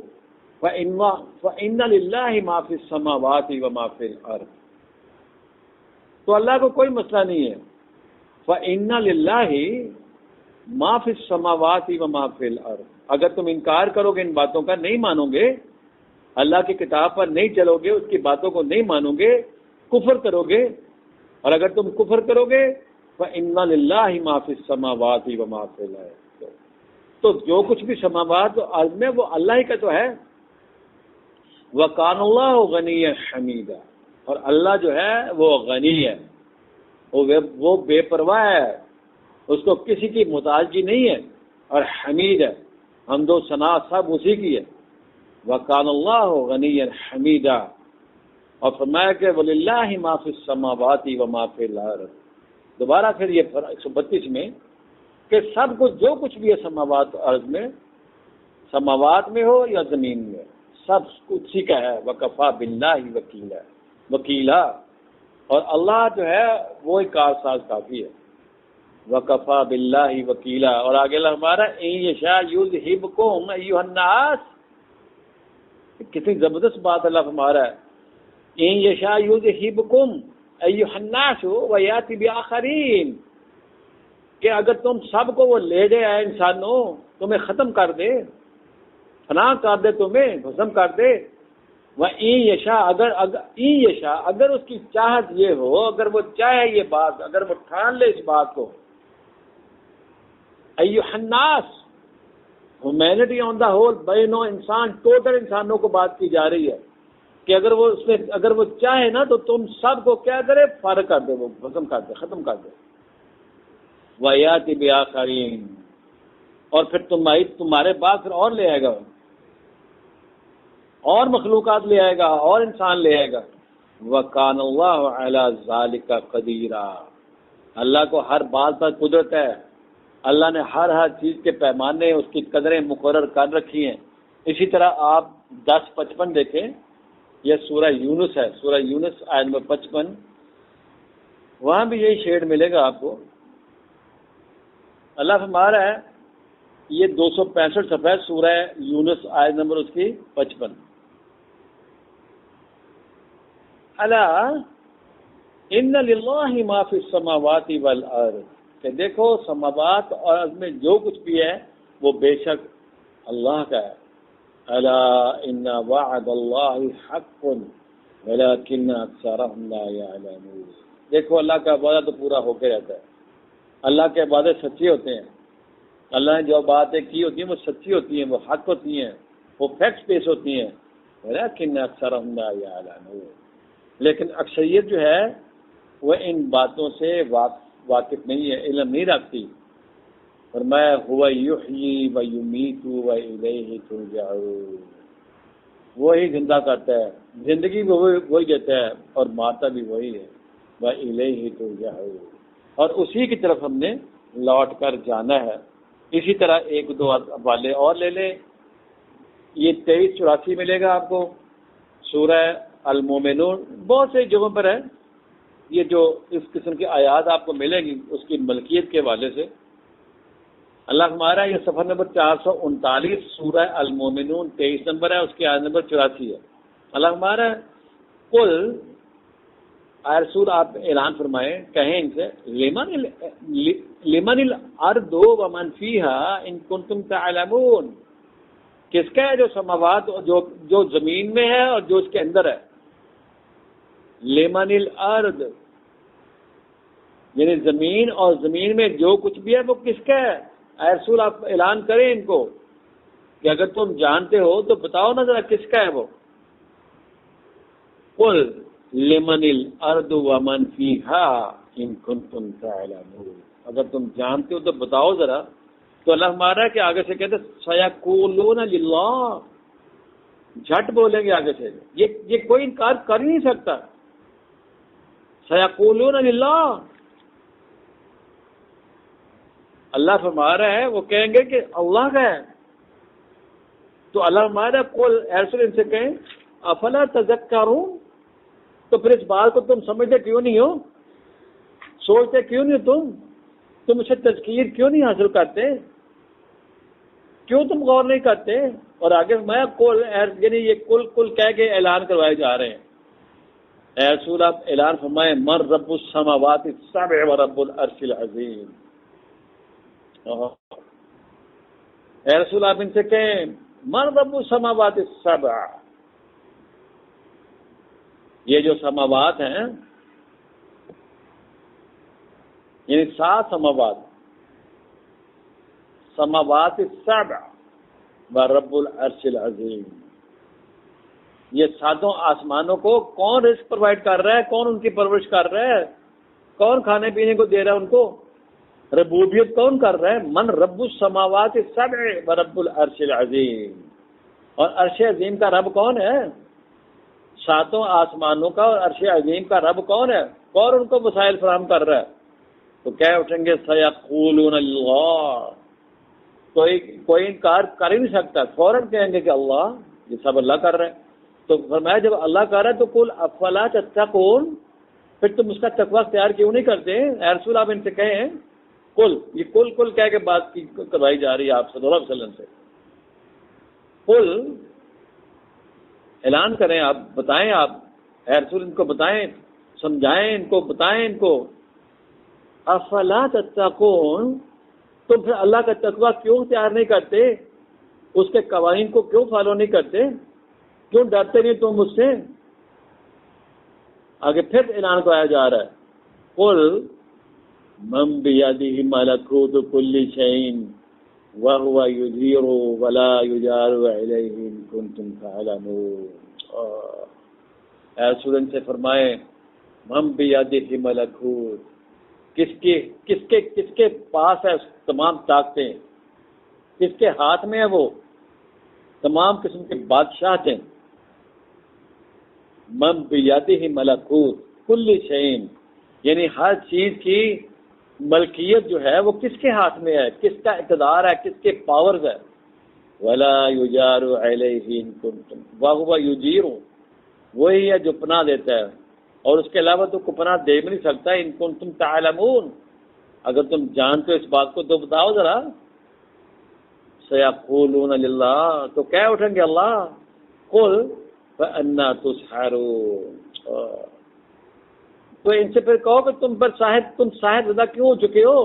فَإِنَّ لِلَّهِ مَا فِي السَّمَاوَاتِ وَمَا فِي الْأَرْضِ، تو اللہ کو کوئی مسئلہ نہیں ہے۔ فَإِنَّ لِلَّهِ مَا فِي السَّمَاوَاتِ وَمَا فِي الْأَرْضِ، اگر تم انکار کرو گے، ان باتوں کا نہیں مانو گے، اللہ کی کتاب پر نہیں چلو گے، اس کی باتوں کو نہیں مانو گے، کفر کرو گے، اور اگر تم کفر کرو گے فَإِنَّ لِلَّهِ مَا فِي السَّمَاوَاتِ وَمَا فِي الْأَرْضِ، تو جو کچھ بھی سماوات اور ارض میں وہ اللہ ہی کا تو ہے۔ وَكَانَ اللَّهُ غَنِيًّا حَمِيدًا، اور اللہ جو ہے وہ غنی ہے، وہ بے پرواہ ہے، اس کو کسی کی محتاجی نہیں ہے، اور حمید ہے، حمد و ثنا سب اسی کی ہے۔ وَكَانَ اللَّهُ غَنِيًّا حَمِيدًا، اور فرمایا کہ وَلِلَّهِ مَا فِي السَّمَاوَاتِ وَمَا فِي الْأَرْضِ، دوبارہ پھر یہ 132 میں کہ سب کچھ جو کچھ بھی ہے سماوات ارض میں، سماوات میں ہو یا زمین میں، سب اسی کا ہے۔ وَكَفَى بِاللَّهِ وَكِيلًا، اور اللہ جو ہے وہ کارساز کافی ہے۔ وَكَفَى بِاللَّهِ وَكِيلًا، اور آگے اللہ ہمارا إِن يَشَاء يُذْهِبْكُمْ أَيُّهَا النَّاسُ، کتنی زبردست بات اللہ فرما رہا ہے، إِن يَشَاء يُذْهِبْكُمْ أَيُّهَا النَّاسُ وَيَأْتِ بِآخَرِينَ، کہ اگر تم سب کو وہ لے جائے انسانوں، تمہیں ختم کر دے، فنا کر دے، تمہیں ختم کر دے۔ وَإِن يَشَاء، إِن يَشَاء، اگر اس کی چاہت یہ ہو، اگر وہ چاہے یہ بات، اگر وہ ٹھان لے اس بات کو، أَيُّهَا النَّاسُ، ہیومینٹی آن دا ہول، بے نو انسان، ٹوٹل انسانوں کو بات کی جا رہی ہے کہ اگر وہ چاہے نا تو تم سب کو کیا کرے، فارغ کر دے، وہ ختم کر دے، ختم کر دے۔ وَيَأْتِ بِآخَرِينَ، اور پھر تمہارے بعد پھر اور لے آئے گا، اور مخلوقات لے آئے گا، اور انسان لے آئے گا۔ وَكَانَ اللَّهُ عَلَى ذَلِكَ قَدِيرًا، اللہ کو ہر بات پر قدرت ہے، اللہ نے ہر چیز کے پیمانے، اس کی قدریں مقرر کر رکھی ہیں۔ اسی طرح آپ 10:55 دیکھیں، یہ سورہ یونس ہے، سورہ یونس آیت نمبر 55، وہاں بھی یہی شیڈ ملے گا آپ کو۔ اللہ فرما رہا ہے، یہ 265 صفحہ سورہ یونس آیت نمبر اس کی 55، الا ان للہ ما فی السماوات والارض، کہ دیکھو سماوات اور ارض میں جو کچھ بھی ہے وہ بے شک اللہ کا ہے۔ الا ان وعد اللہ حق ولکن اکثرهم لا یعلمون، دیکھو اللہ کا وعدہ تو پورا ہو کے رہتا ہے، اللہ کے وعدے سچے ہوتے ہیں، اللہ نے جو باتیں کی ہوتی ہیں وہ سچی ہوتی ہیں، وہ حق ہوتی ہیں، وہ فیکٹس بیس ہوتی ہیں۔ ولکن اکثرهم لا یعلمون، لیکن اکثریت جو ہے وہ ان باتوں سے واقف نہیں ہے، علم نہیں رکھتی۔ فرمایا هو یحیی و یمیت و الیہ ترجعون، وہی زندہ کرتا ہے، زندگی بھی وہی دیتا ہے اور مارتا بھی وہی ہے، و الیہ ترجعون، اور اسی کی طرف ہم نے لوٹ کر جانا ہے۔ اسی طرح ایک دو حوالے اور لے لیں، یہ 23-84 ملے گا آپ کو، سورہ المومنون، بہت سے جگہوں پر ہے یہ جو اس قسم کی آیات آپ کو ملے گی اس کی ملکیت کے حوالے سے۔ اللہ ہمارا یہ صفحہ نمبر 439 سورہ المومنون 23 نمبر ہے، اس کی آیت نمبر 84 ہے۔ اللہ ہمارا قل، اے رسول آپ اعلان فرمائیں، کہیں ان سے، لمن الارض ومن فیہا ان کنتم تعلمون، کس کا ہے جو سماوات جو زمین میں ہے اور جو اس کے اندر ہے۔ لمن الارض یعنی زمین، اور زمین میں جو کچھ بھی ہے وہ کس کا ہے؟ اے رسول آپ اعلان کریں ان کو کہ اگر تم جانتے ہو تو بتاؤ نا ذرا کس کا ہے وہ۔ قل لمن الارض ومن فیہا ان کنتم تعلمون، اگر تم جانتے ہو تو بتاؤ ذرا تو اللہ ہمارا کہ آگے سے کہتے سیقولون للہ، جھٹ بولیں گے آگے سے، یہ کوئی انکار کر ہی نہیں سکتا. سیقولون للہ، اللہ فرما رہا ہے وہ کہیں گے کہ اللہ کا ہے. تو اللہ ہمارا قول ایسے ان سے کہیں افلا تذکرون، تو پھر اس بات کو تم سمجھتے کیوں نہیں ہو، سوچتے کیوں نہیں تم اسے تذکیر کیوں نہیں حاصل کرتے، کیوں تم غور نہیں کرتے. اور آگے میں قول یعنی یہ کل کہہ کے اعلان کروائے جا رہے ہیں. اے رسول آپ اعلان فرمائیں من رب السماوات السبع و رب العرش العظیم. اے رسول آپ ان سے کہیں من رب السماوات السبع، یہ جو سماوات ہیں یعنی 7 سماوات السبع و رب العرش العظیم، یہ 7 آسمانوں کو کون رزق پرووائڈ کر رہا ہے، کون ان کی پرورش کر رہا ہے، کون کھانے پینے کو دے رہا ہے ان کو، ربوبیت کون کر رہا ہے. من رب السماوات السبع و رب العرش العظیم. اور عرش عظیم کا رب کون ہے؟ 7 آسمانوں کا اور عرش عظیم کا رب کون ہے؟ کون ان کو وسائل فراہم کر رہا ہے؟ تو کیا اٹھیں گے سیقولون اللہ، کوئی انکار کر ہی نہیں سکتا، فوراً کہیں گے کہ اللہ، یہ سب اللہ کر رہے ہیں. تو فرمایا جب اللہ کر رہا ہے تو قل افلا تتقون، پھر تم اس کا تقوی اختیار کیوں نہیں کرتے. اے رسول آپ ان سے کہیں یہ کل کہہ کے بات کی کروائی جا رہی ہے آپ صلی اللہ علیہ وسلم سے. قل، اعلان کریں آپ، بتائیں آپ، اے رسول ان کو بتائیں، سمجھائیں ان کو، بتائیں ان کو افلا تتقون، تم پھر اللہ کا تقوی کیوں اختیار نہیں کرتے، اس کے قوانین کو کیوں فالو نہیں کرتے، کیوں ڈرتے نہیں تم مجھ سے. آگے پھر اعلان کرایا جا رہا ہے قل من بیدہ ملکوت کل شیء وهو یجیر ولا یجار علیہ ان کنتم تعلمون. اے رسول ان سے فرمائیں من بیدہ ملکوت، کس کے پاس ہے تمام طاقتیں، کس کے ہاتھ میں ہے وہ تمام قسم کے بادشاہتیں. من بیدہ ملکوت کل شیء، یعنی ہر چیز کی ملکیت جو ہے وہ کس کے ہاتھ میں ہے، کس کا اقتدار ہے، کس کے پاورز ہے. ولا یجار علیہ ان کنتم، وہو یجیر، وہی ہے جو پناہ دیتا ہے اور اس کے علاوہ تو کوئی پناہ دے بھی نہیں سکتا. ان کنتم تعلمون، اگر تم جانتے ہو اس بات کو تو بتاؤ ذرا. سیقولون للہ، تو کہہ اٹھیں گے اللہ. قل فأنا تسحرون، تو ان سے پھر کہو کہ تم ساحر زدہ کیوں ہو چکے ہو،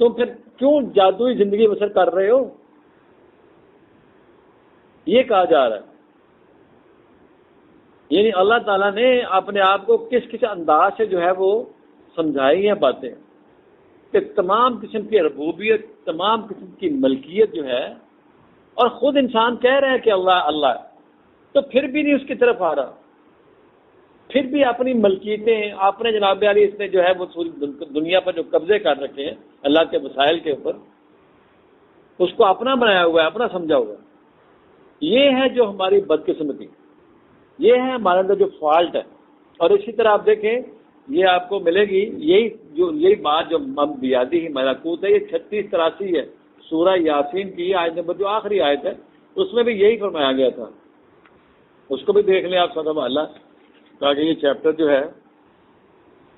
تم پھر کیوں جادوئی زندگی بسر کر رہے ہو. یہ کہا جا رہا ہے. یعنی اللہ تعالیٰ نے اپنے آپ کو کس انداز سے جو ہے وہ سمجھائی ہیں باتیں کہ تمام قسم کی ربوبیت، تمام قسم کی ملکیت جو ہے، اور خود انسان کہہ رہے ہیں کہ اللہ اللہ، تو پھر بھی نہیں اس کی طرف آ رہا، پھر بھی اپنی ملکیتیں، اپنے جناب علی اس نے جو ہے وہ دنیا پر جو قبضے کر رکھے ہیں اللہ کے وسائل کے اوپر، اس کو اپنا بنایا ہوا ہے، اپنا سمجھا ہوا ہے. یہ ہے جو ہماری بدقسمتی، یہ ہے ہمارے اندر جو فالٹ ہے. اور اسی طرح آپ دیکھیں یہ آپ کو ملے گی یہی بات جو من بیدہ ملکوت ہے، یہ 36-83 ہے سورہ یاسین کی آیت نمبر جو آخری آیت ہے، اس میں بھی یہی فرمایا گیا تھا. اس کو بھی دیکھ لیں آپ سب اللہ، تاکہ یہ چیپٹر جو ہے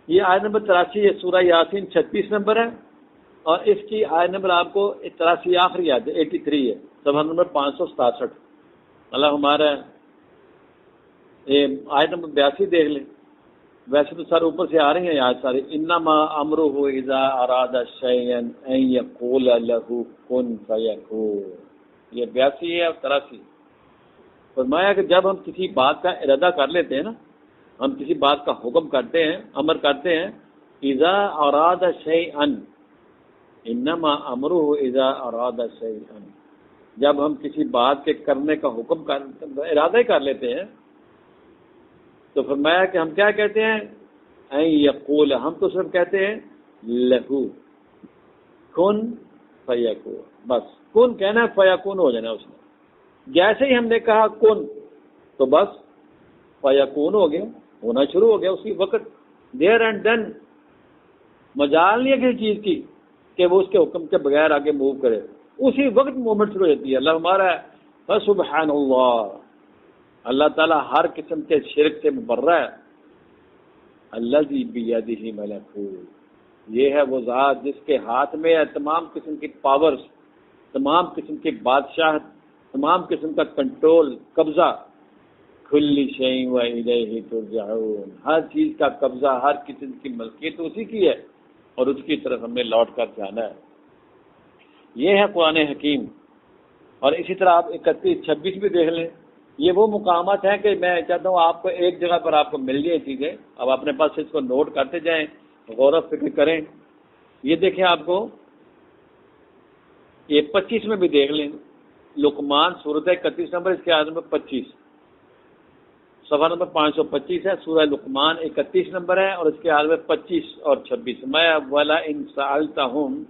یہ آیت نمبر 83 ہے، سورہ یاسین 36 نمبر ہے، اور اس کی آیت نمبر آپ کو 83 آخری آیت ہے، 83 ہے، صفحہ نمبر 567. اللہ ہمارا آیت نمبر 82 دیکھ لیں. ویسے تو سر اوپر سے آ رہی ہیں آج سارے. انما امرہ اذا اراد شیئا ان یقول له کن فیکون، یہ 82 ہے اور 83. فرمایا کہ جب ہم کسی بات کا ارادہ کر لیتے ہیں نا، ہم کسی بات کا حکم کرتے ہیں، امر کرتے ہیں، اذا اراد شیئا، انما امرہ اذا اراد شیئا، جب ہم کسی بات کے کرنے کا حکم ارادہ کر لیتے ہیں تو فرمایا کہ ہم کیا کہتے ہیں، این یقول، ہم تو صرف کہتے ہیں لہو کن فیکون، بس کن کہنا ہے، فیکون ہو جانا اس نے، جیسے ہی ہم نے کہا کن تو بس فیکون ہو گیا، ہونا شروع ہو گیا اسی وقت، دیر اینڈ دین، مجال نہیں ہے کسی چیز کی کہ وہ اس کے حکم کے بغیر آگے موو کرے، اسی وقت موومنٹ شروع ہو جاتی ہے۔ اللہ ہمارا ہے فسبحان اللہ، اللہ تعالیٰ ہر قسم کے شرک سے مبرہ ہے۔ الذی بیدہ ملکوت، یہ ہے وہ ذات جس کے ہاتھ میں ہے تمام قسم کی پاورز، تمام قسم کی بادشاہت، تمام قسم کا کنٹرول، قبضہ، کل شیء و الیہ ترجعون، ہر چیز کا قبضہ، ہر قسم کی ملکیت اسی کی ہے اور اس کی طرف ہمیں لوٹ کر جانا ہے۔ یہ ہے قرآن حکیم۔ اور اسی طرح آپ 31 26 بھی دیکھ لیں، یہ وہ مقامات ہیں کہ میں چاہتا ہوں آپ کو ایک جگہ پر آپ کو مل جائے چیزیں، اب اپنے پاس اس کو نوٹ کرتے جائیں، غور و فکر کریں۔ یہ دیکھیں آپ کو یہ 25 میں بھی دیکھ لیں، لقمان سورۃ 31 نمبر، اس کے آخر میں 25، صفحہ نمبر 525 ہے، سورہ لقمان 31 نمبر ہے اور اس کے آخر میں 25 اور 26، میں ولا ان سألتہم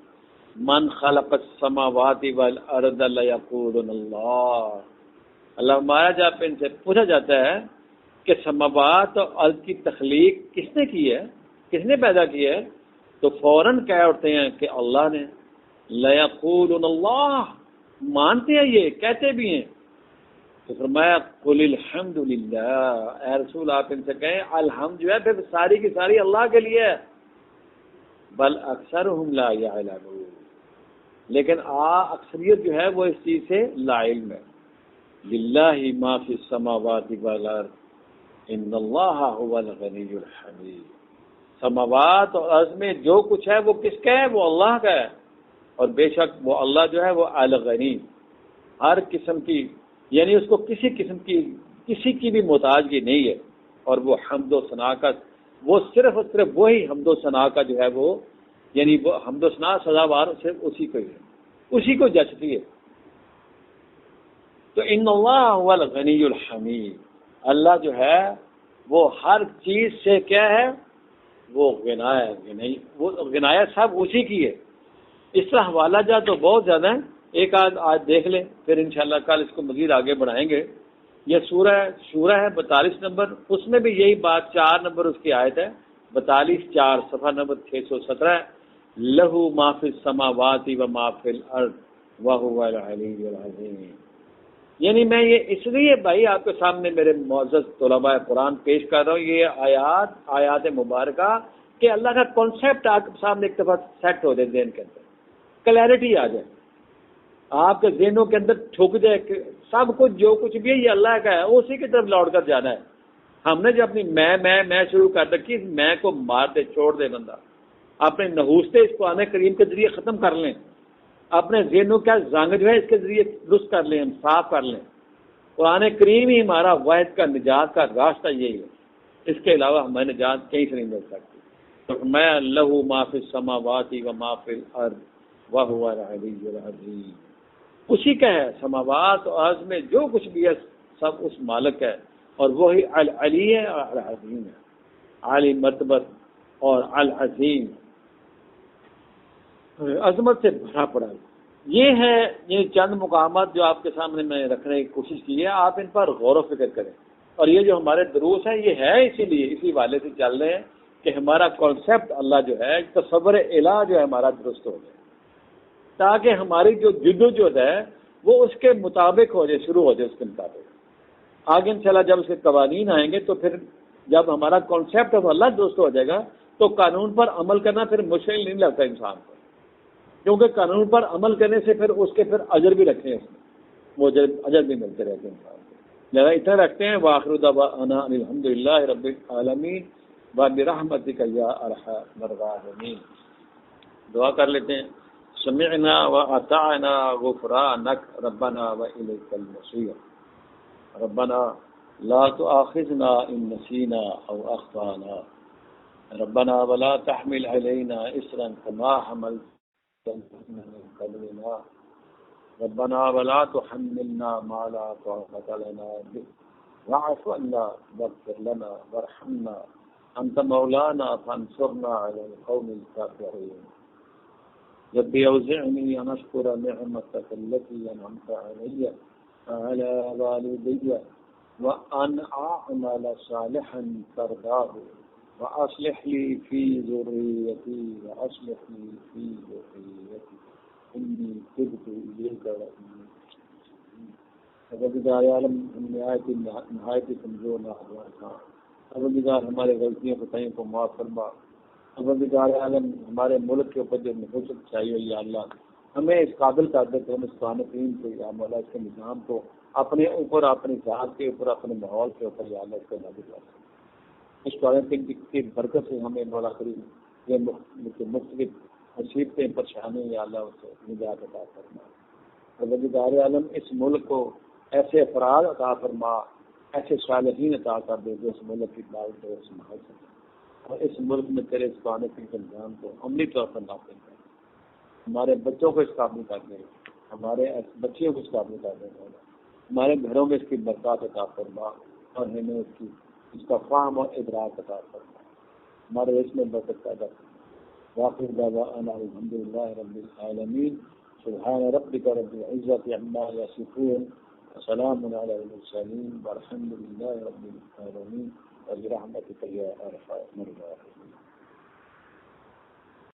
من خلق السماوات والارض لیقولن اللہ، اللہ ہمارا جب ان سے پوچھا جاتا ہے کہ سماوات اور ارض کی تخلیق کس نے کی ہے، کس نے پیدا کی ہے، تو فوراً کہہ اٹھتے ہیں کہ اللہ نے، لیقولن اللہ، مانتے ہیں یہ، کہتے بھی ہیں۔ تو فرمایا قل الحمد للہ، اے رسول آپ ان سے کہیں الحمد جو ہے پھر ساری کی ساری اللہ کے لیے ہے، بل اکثرہم لا یعلمون، لیکن اکثریت جو ہے وہ اس چیز سے لا علم ہے۔ للہ ما فی السماوات والارض ان اللہ هو الغنی الحمید، سماوات اور ارض میں جو کچھ ہے وہ کس کا ہے، وہ اللہ کا ہے، اور بے شک وہ اللہ جو ہے وہ الغنی، ہر قسم کی، یعنی اس کو کسی قسم کی کسی کی بھی محتاجگی نہیں ہے، اور وہ حمد و ثنا کا، وہ صرف اور صرف وہی حمد و ثنا کا جو ہے وہ، یعنی وہ حمد و ثنا سزاوار صرف اسی کو ہی ہے، اسی کو جچتی ہے۔ تو ان اللہ هو الغنی الحمید، اللہ جو ہے وہ ہر چیز سے کیا ہے، وہ غنا ہے، وہ غنایا سب اسی کی ہے۔ اس کا حوالہ جا تو بہت زیادہ ہے، ایک آج دیکھ لیں، پھر انشاءاللہ کل اس کو مزید آگے بڑھائیں گے۔ یہ سورہ ہے 42 نمبر، اس میں بھی یہی بات، 4 نمبر اس کی آیت ہے، 42:4 صفحہ نمبر 617، لہو ما فی السماوات و ما فی الارض وہو العلی العظیم۔ یعنی میں یہ اس لیے بھائی آپ کے سامنے میرے معزز طلباء قرآن پیش کر رہا ہوں یہ آیات مبارکہ، کہ اللہ کا کانسیپٹ آپ کے سامنے ایک دفعہ سیٹ ہو جائے، ذہن کے اندر کلیئرٹی آ جائے، آپ کے ذہنوں کے اندر ٹھک جائے کہ سب کچھ جو کچھ بھی ہے یہ اللہ کا ہے، اسی کی طرف لوٹ کر جانا ہے۔ ہم نے جو اپنی میں شروع کر رکھی، میں کو مار دے، چھوڑ دے بندہ، اپنے نحوستے اس قرآن کریم کے ذریعے ختم کر لیں، اپنے ذہنوں کا زنگ جو ہے اس کے ذریعے درست کر لیں، ہم صاف کر لیں۔ قرآن کریم ہی ہمارا واحد کا نجات کا راستہ یہی ہے، اس کے علاوہ ہمیں نجات کہیں سے نہیں مل سکتی۔ تو میں لہو ما فی السماوات و ما فی الارض وہو العلی العظیم، اسی کا ہے، سماوات اور ارض میں جو کچھ بھی ہے سب اس مالک ہے، اور وہی العلی ہے اور العظیم ہے، عالی مرتبت اور العظیم، عظمت سے بھرا پڑا۔ یہ ہے یہ چند مقامات جو آپ کے سامنے میں نے رکھنے کی کوشش کی ہے، آپ ان پر غور و فکر کریں، اور یہ جو ہمارے دروس ہیں یہ ہے اسی لیے، اسی والے سے چل رہے ہیں کہ ہمارا کانسیپٹ اللہ جو ہے، تصور الہ جو ہے ہمارا درست ہو جائے، تاکہ ہماری جو جدوجہد ہے وہ اس کے مطابق ہو جائے، شروع ہو جائے اس کے مطابق۔ آگے انشاءاللہ جب اس کے قوانین آئیں گے تو پھر جب ہمارا کانسیپٹ اب اللہ درست ہو جائے گا تو قانون پر عمل کرنا پھر مشکل نہیں لگتا انسان کو، کیونکہ قانون پر عمل کرنے سے پھر اس کے پھر اجر بھی رکھتے ہیں، اس میں وہ اجر بھی ملتے رہتے ہیں انسان کو۔ لہذا اتنا رکھتے ہیں، وآخر دعوانا الحمد للہ رب العالمین وبرحمتک یا ارحم الراحمین۔ دعا کر لیتے ہیں، سمعنا واطعنا غفرانک ربنا والیک المصیر، ربنا لا تؤاخذنا ان نسینا او اخطانا، ربنا ولا تحمل علینا اصرا کما حملت من قبلنا، ربنا ولا تحملنا ما لا طاقة لنا به واعف عنا واغفر لنا وارحمنا انت مولانا فانصرنا علی القوم الکافرین رب اوزعنی ان اشکر نعمتک التی انعمت علی وعلی والدی وان اعمل صالحا ترضاه واصلح لی فی ذریتی واصلح لی فی ذریتی انی تبت الیک پروردگار عالم ہم نہایت کمزور ناخوان تھا. پروردگار ہمارے غلطیوں کوتاہیوں کو معاف فرما. پروردگار عالم ہمارے ملک کے اوپر جو نحوست چھائی ہوئی یا اللہ ہمیں اس قابل کر دے کہ ہم اس قانون کو یا مولا اس کے نظام کو اپنے اوپر اپنی ذات کے اوپر اپنے ماحول کے اوپر یا اللہ اس کو لاگو کر سکیں. اس قانون کی برکت سے ہمیں مولا کریم یہ مختلف مصیبتیں پریشانیاں یا اللہ اس سے نجات عطا فرما. پروردگار عالم اس ملک کو ایسے افراد عطا فرما ایسے صالحین عطا کر دے جو اس ملک کی دعوت کو سنبھال سکے اور اس ملک میں تیرے اس قانون کے نظام کو عملی طور پر نافذ کرے. ہمارے بچوں کو اس قابل کر دے ہمارے بچیوں کو اس قابل کر دے ہمارے گھروں میں اس کی برکات عطا فرما اور ہمیں اس کا فہم اور ادراک عطا فرما. ہمارے اس میں برکت پیدا کرنا. واخر دعوانا الحمدللہ رب العالمین. سبحان ربک رب العزة عما یصفون وسلام علی المرسلین والحمد للہ رب العالمین وبرحمتک یا ارحم الراحمین.